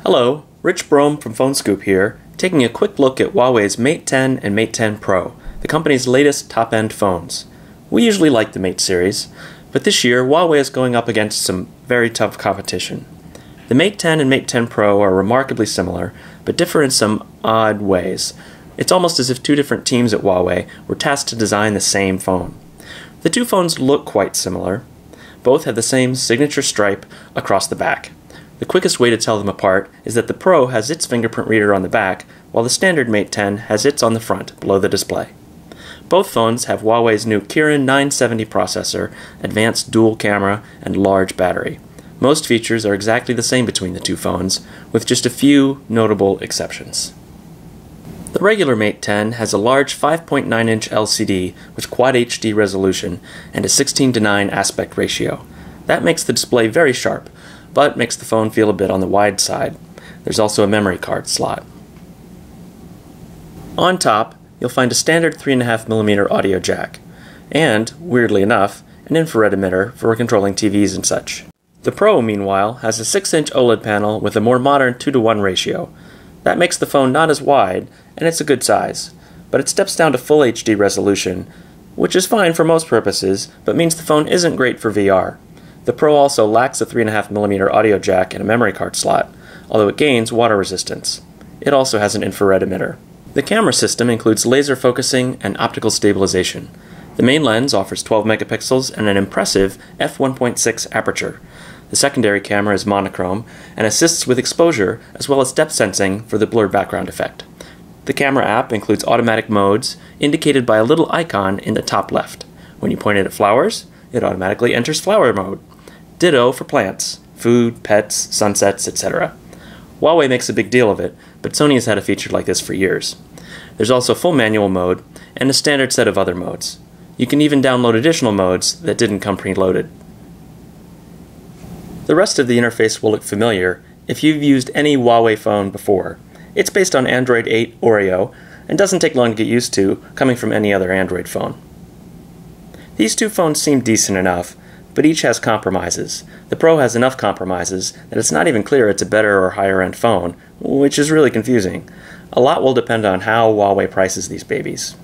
Hello, Rich Brome from Phone Scoop here, taking a quick look at Huawei's Mate 10 and Mate 10 Pro, the company's latest top-end phones. We usually like the Mate series, but this year Huawei is going up against some very tough competition. The Mate 10 and Mate 10 Pro are remarkably similar, but differ in some odd ways. It's almost as if two different teams at Huawei were tasked to design the same phone. The two phones look quite similar. Both have the same signature stripe across the back. The quickest way to tell them apart is that the Pro has its fingerprint reader on the back, while the standard Mate 10 has its on the front, below the display. Both phones have Huawei's new Kirin 970 processor, advanced dual camera, and large battery. Most features are exactly the same between the two phones, with just a few notable exceptions. The regular Mate 10 has a large 5.9-inch LCD with Quad HD resolution and a 16:9 aspect ratio. That makes the display very sharp, but makes the phone feel a bit on the wide side. There's also a memory card slot. On top, you'll find a standard 3.5mm audio jack, and, weirdly enough, an infrared emitter for controlling TVs and such. The Pro, meanwhile, has a 6-inch OLED panel with a more modern 2:1 ratio. That makes the phone not as wide, and it's a good size, but it steps down to full HD resolution, which is fine for most purposes, but means the phone isn't great for VR. The Pro also lacks a 3.5mm audio jack and a memory card slot, although it gains water resistance. It also has an infrared emitter. The camera system includes laser focusing and optical stabilization. The main lens offers 12 megapixels and an impressive f1.6 aperture. The secondary camera is monochrome and assists with exposure as well as depth sensing for the blurred background effect. The camera app includes automatic modes, indicated by a little icon in the top left. When you point it at flowers, it automatically enters flower mode. Ditto for plants, food, pets, sunsets, etc. Huawei makes a big deal of it, but Sony has had a feature like this for years. There's also full manual mode and a standard set of other modes. You can even download additional modes that didn't come preloaded. The rest of the interface will look familiar if you've used any Huawei phone before. It's based on Android 8 Oreo and doesn't take long to get used to, coming from any other Android phone. These two phones seem decent enough, but each has compromises. The Pro has enough compromises that it's not even clear it's a better or higher end phone, which is really confusing. A lot will depend on how Huawei prices these babies.